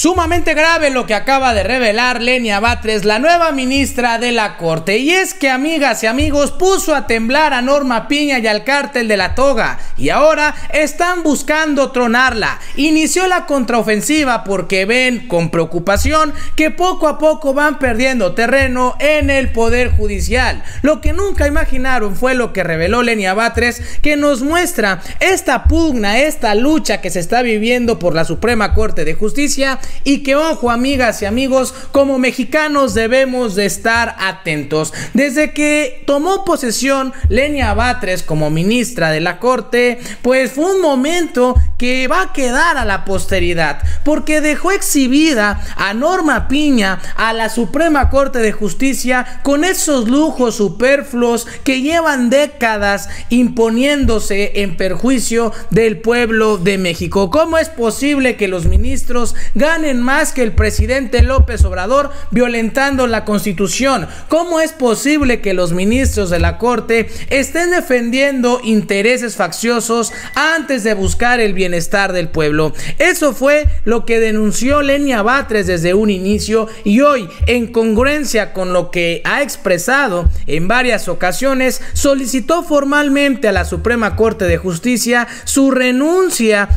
Sumamente grave lo que acaba de revelar Lenia Batres, la nueva ministra de la Corte. Y es que, amigas y amigos, puso a temblar a Norma Piña y al cártel de la toga. Y ahora están buscando tronarla. Inició la contraofensiva porque ven con preocupación que poco a poco van perdiendo terreno en el Poder Judicial. Lo que nunca imaginaron fue lo que reveló Lenia Batres, que nos muestra esta pugna, esta lucha que se está viviendo por la Suprema Corte de Justicia. Y que, ojo, amigas y amigos, como mexicanos debemos de estar atentos. Desde que tomó posesión Lenia Batres como ministra de la Corte, pues fue un momento que va a quedar a la posteridad, porque dejó exhibida a Norma Piña, a la Suprema Corte de Justicia, con esos lujos superfluos que llevan décadas imponiéndose en perjuicio del pueblo de México. ¿Cómo es posible que los ministros ganen más que el presidente López Obrador violentando la Constitución? ¿Cómo es posible que los ministros de la Corte estén defendiendo intereses facciosos antes de buscar el bienestar del pueblo? Eso fue lo que denunció Lenia Batres desde un inicio, y hoy, en congruencia con lo que ha expresado en varias ocasiones, solicitó formalmente a la Suprema Corte de Justicia su renuncia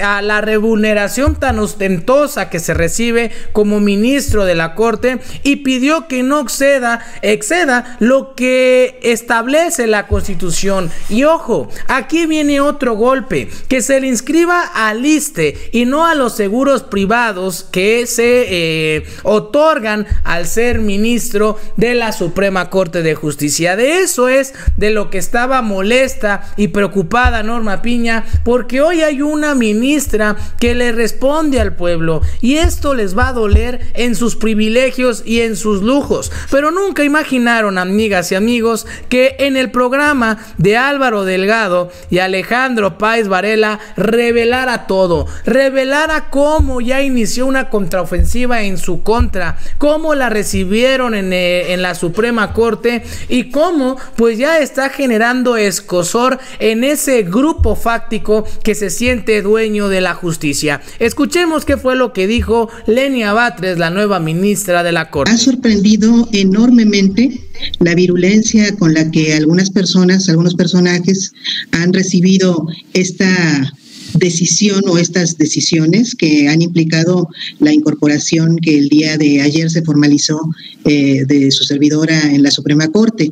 a la remuneración tan ostentosa que se recibe como ministro de la Corte, y pidió que no exceda lo que establece la Constitución. Y ojo, aquí viene otro golpe: que se le inscriba al ISSSTE y no a los seguros privados que se otorgan al ser ministro de la Suprema Corte de Justicia. De eso es de lo que estaba molesta y preocupada Norma Piña, porque hoy hay una ministra que le responde al pueblo, y esto les va a doler en sus privilegios y en sus lujos. Pero nunca imaginaron, amigas y amigos, que en el programa de Álvaro Delgado y Alejandro Páez Varela revelara todo, revelara cómo ya inició una contraofensiva en su contra, cómo la recibieron en la Suprema Corte, y cómo pues ya está generando escozor en ese grupo fáctico que se siente dueño de la justicia. Escuchemos qué fue lo que dijo Lenia Batres, la nueva ministra de la Corte. Ha sorprendido enormemente la virulencia con la que algunas personas, algunos personajes han recibido esta decisión o estas decisiones que han implicado la incorporación que el día de ayer se formalizó de su servidora en la Suprema Corte.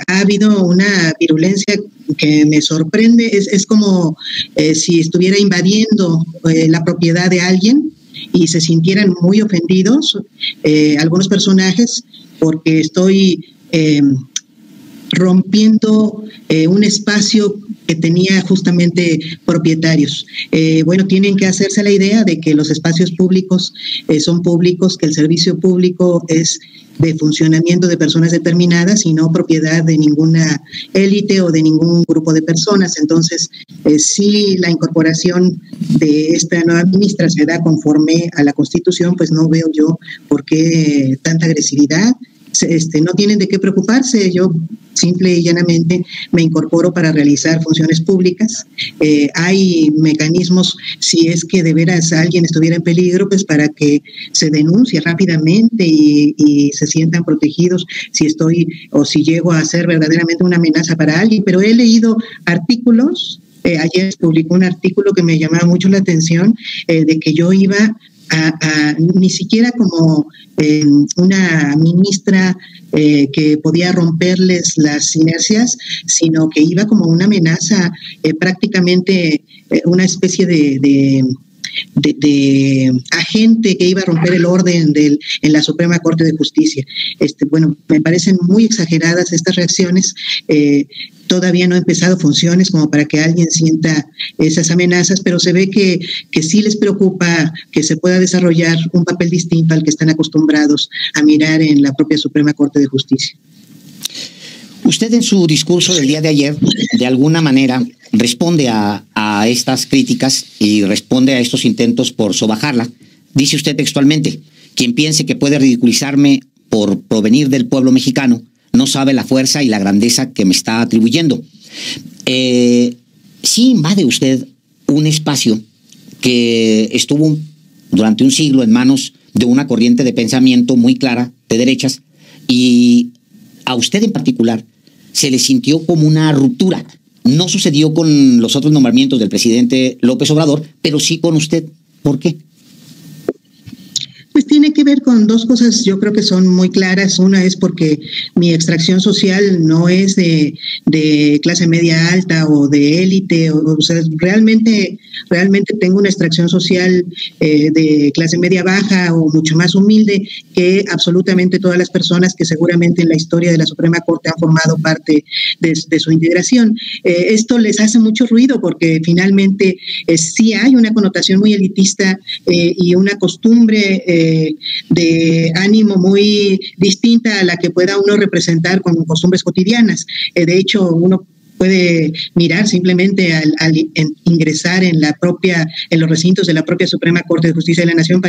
Ha habido una virulencia que me sorprende. Es como si estuviera invadiendo la propiedad de alguien y se sintieran muy ofendidos algunos personajes, porque estoy rompiendo un espacio que tenía justamente propietarios. Bueno, tienen que hacerse la idea de que los espacios públicos son públicos, que el servicio público es de funcionamiento de personas determinadas y no propiedad de ninguna élite o de ningún grupo de personas. Entonces, si la incorporación de esta nueva ministra se da conforme a la Constitución, pues no veo yo por qué tanta agresividad. No tienen de qué preocuparse. Yo simple y llanamente me incorporo para realizar funciones públicas. Hay mecanismos, si es que de veras alguien estuviera en peligro, pues para que se denuncie rápidamente y se sientan protegidos si estoy o si llego a ser verdaderamente una amenaza para alguien. Pero he leído artículos, ayer publicó un artículo que me llamaba mucho la atención, de que yo iba ni siquiera como una ministra que podía romperles las inercias, sino que iba como una amenaza, prácticamente una especie de agente que iba a romper el orden en la Suprema Corte de Justicia. Bueno, me parecen muy exageradas estas reacciones. Todavía no he empezado funciones como para que alguien sienta esas amenazas, pero se ve que sí les preocupa que se pueda desarrollar un papel distinto al que están acostumbrados a mirar en la propia Suprema Corte de Justicia. Usted en su discurso del día de ayer, de alguna manera, responde a estas críticas y responde a estos intentos por sobajarla. Dice usted textualmente: quien piense que puede ridiculizarme por provenir del pueblo mexicano no sabe la fuerza y la grandeza que me está atribuyendo. Sí invade usted un espacio que estuvo durante un siglo en manos de una corriente de pensamiento muy clara, de derechas, y a usted en particular se le sintió como una ruptura. No sucedió con los otros nombramientos del presidente López Obrador, pero sí con usted. ¿Por qué? Pues tiene que ver con dos cosas, yo creo que son muy claras. Una es porque mi extracción social no es de clase media alta o de élite, o sea, realmente tengo una extracción social de clase media baja o mucho más humilde que absolutamente todas las personas que seguramente en la historia de la Suprema Corte han formado parte de su integración. Esto les hace mucho ruido porque finalmente sí hay una connotación muy elitista y una costumbre de ánimo muy distinta a la que pueda uno representar con costumbres cotidianas. De hecho, uno puede mirar simplemente al ingresar en los recintos de la propia Suprema Corte de Justicia de la Nación,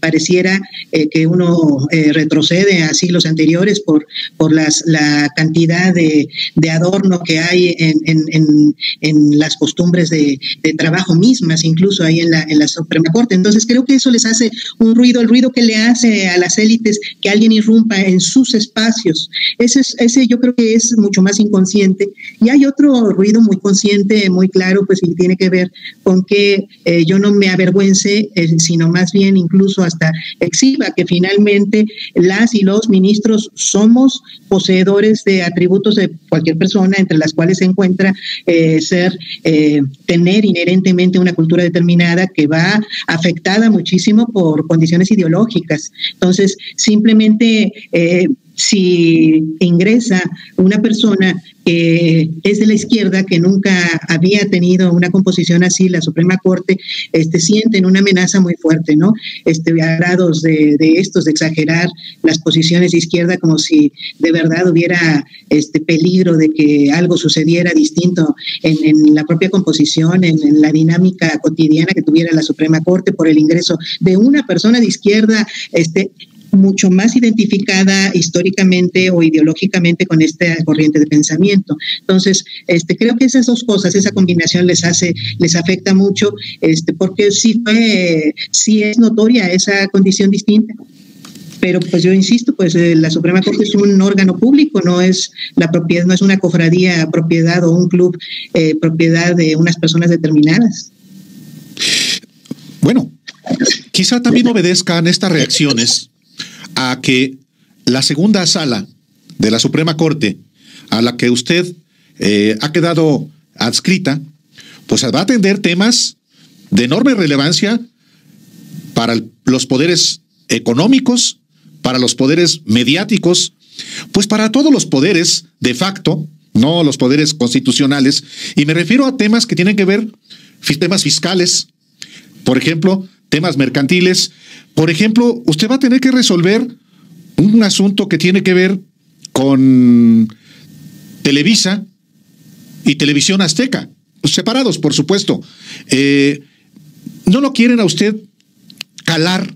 pareciera que uno retrocede a siglos anteriores por la cantidad de adorno que hay en las costumbres de trabajo mismas, incluso ahí en la Suprema Corte. Entonces creo que eso les hace un ruido, el ruido que le hace a las élites que alguien irrumpa en sus espacios. Ese yo creo que es mucho más inconsciente. Y hay otro ruido muy consciente, muy claro, pues, y tiene que ver con que yo no me avergüence, sino más bien incluso hasta exhiba que finalmente las y los ministros somos poseedores de atributos de cualquier persona, entre las cuales se encuentra tener inherentemente una cultura determinada que va afectada muchísimo por condiciones ideológicas. Entonces, simplemente si ingresa una persona que es de la izquierda, que nunca había tenido una composición así, la Suprema Corte sienten una amenaza muy fuerte, ¿no? A grados de exagerar las posiciones de izquierda como si de verdad hubiera peligro de que algo sucediera distinto en la propia composición, en la dinámica cotidiana que tuviera la Suprema Corte por el ingreso de una persona de izquierda, mucho más identificada históricamente o ideológicamente con esta corriente de pensamiento. Entonces, creo que esas dos cosas, esa combinación les afecta mucho, porque sí es notoria esa condición distinta. Pero pues yo insisto, pues la Suprema Corte es un órgano público, no es la propiedad, no es una cofradía propiedad o un club propiedad de unas personas determinadas. Bueno, quizá también obedezcan estas reacciones a que la segunda sala de la Suprema Corte, a la que usted ha quedado adscrita, pues va a atender temas de enorme relevancia para los poderes económicos, para los poderes mediáticos, pues para todos los poderes de facto, no los poderes constitucionales, y me refiero a temas que tienen que ver, temas fiscales, por ejemplo, temas mercantiles. Por ejemplo, usted va a tener que resolver un asunto que tiene que ver con Televisa y Televisión Azteca, separados, por supuesto. ¿No lo quieren a usted calar,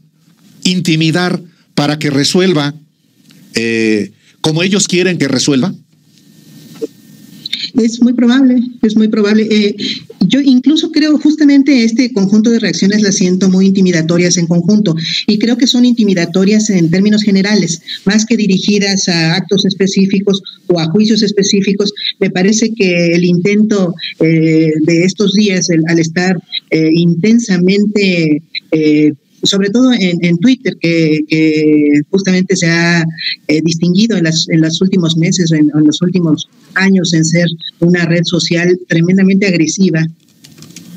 intimidar para que resuelva como ellos quieren que resuelva? Es muy probable, es muy probable. Yo incluso creo justamente este conjunto de reacciones las siento muy intimidatorias en conjunto, y creo que son intimidatorias en términos generales, más que dirigidas a actos específicos o a juicios específicos. Me parece que el intento de estos días, al estar intensamente sobre todo en Twitter, que justamente se ha distinguido en los últimos meses, en los últimos años, en ser una red social tremendamente agresiva,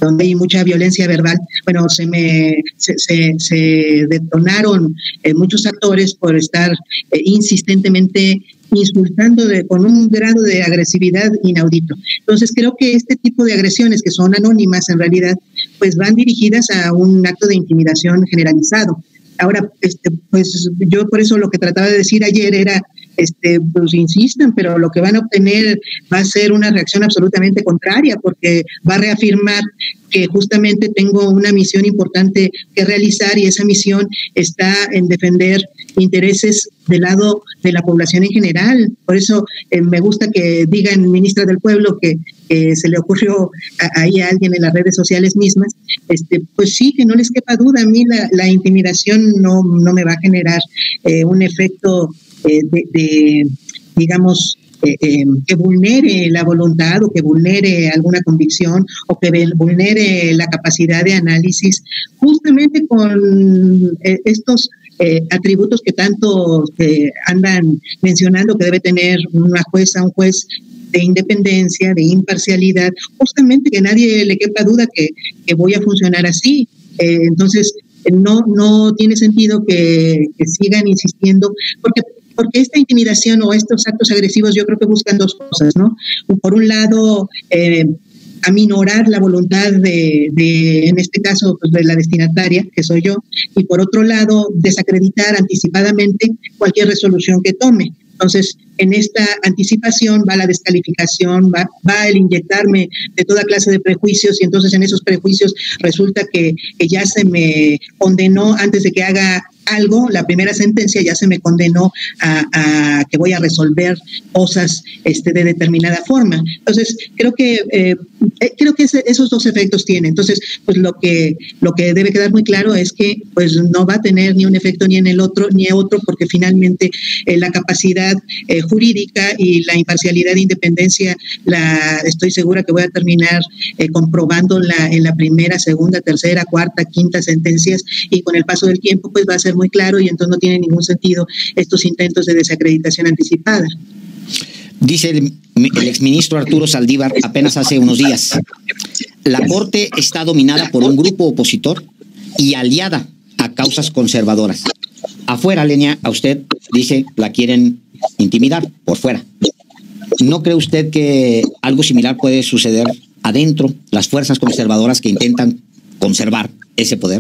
donde hay mucha violencia verbal. Bueno, se detonaron muchos actores por estar insistentemente insultando con un grado de agresividad inaudito. Entonces creo que este tipo de agresiones, que son anónimas en realidad, pues van dirigidas a un acto de intimidación generalizado. Ahora, pues yo por eso lo que trataba de decir ayer era pues insistan, pero lo que van a obtener va a ser una reacción absolutamente contraria, porque va a reafirmar que justamente tengo una misión importante que realizar, y esa misión está en defender intereses del lado de la población en general. Por eso me gusta que digan ministra del pueblo que se le ocurrió ahí a alguien en las redes sociales mismas. Pues sí, que no les quepa duda, a mí la intimidación no me va a generar un efecto digamos, que vulnere la voluntad o que vulnere alguna convicción o que vulnere la capacidad de análisis, justamente con estos atributos que tanto andan mencionando que debe tener una jueza, un juez, de independencia, de imparcialidad, justamente que nadie le quepa duda que voy a funcionar así. Entonces, no tiene sentido que sigan insistiendo, porque esta intimidación o estos actos agresivos yo creo que buscan dos cosas, ¿no? Por un lado, aminorar la voluntad en este caso, pues, de la destinataria, que soy yo, y por otro lado, desacreditar anticipadamente cualquier resolución que tome. Entonces, en esta anticipación va la descalificación, va el inyectarme de toda clase de prejuicios, y entonces en esos prejuicios resulta que ya se me condenó antes de que haga algo, la primera sentencia ya se me condenó a que voy a resolver cosas de determinada forma. Entonces, creo que esos dos efectos tiene. Entonces, pues lo que debe quedar muy claro es que pues no va a tener ni un efecto ni en el otro ni otro, porque finalmente la capacidad jurídica y la imparcialidad e independencia estoy segura que voy a terminar comprobándola en la primera, segunda, tercera, cuarta, quinta sentencias, y con el paso del tiempo pues va a ser muy claro, y entonces no tiene ningún sentido estos intentos de desacreditación anticipada. Dice el exministro Arturo Saldívar apenas hace unos días: la Corte está dominada por un grupo opositor y aliada a causas conservadoras. Afuera, Lenia, a usted dice la quieren intimidar por fuera. ¿No cree usted que algo similar puede suceder adentro, las fuerzas conservadoras que intentan conservar ese poder?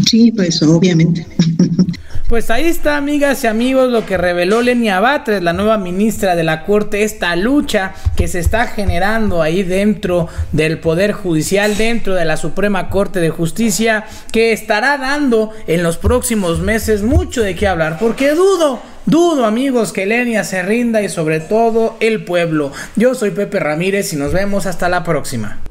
Sí, pues obviamente. Pues ahí está, amigas y amigos, lo que reveló Lenia Batres, la nueva ministra de la Corte, esta lucha que se está generando ahí dentro del Poder Judicial, dentro de la Suprema Corte de Justicia, que estará dando en los próximos meses mucho de qué hablar, porque dudo, amigos, que Lenia se rinda, y sobre todo el pueblo. Yo soy Pepe Ramírez y nos vemos hasta la próxima.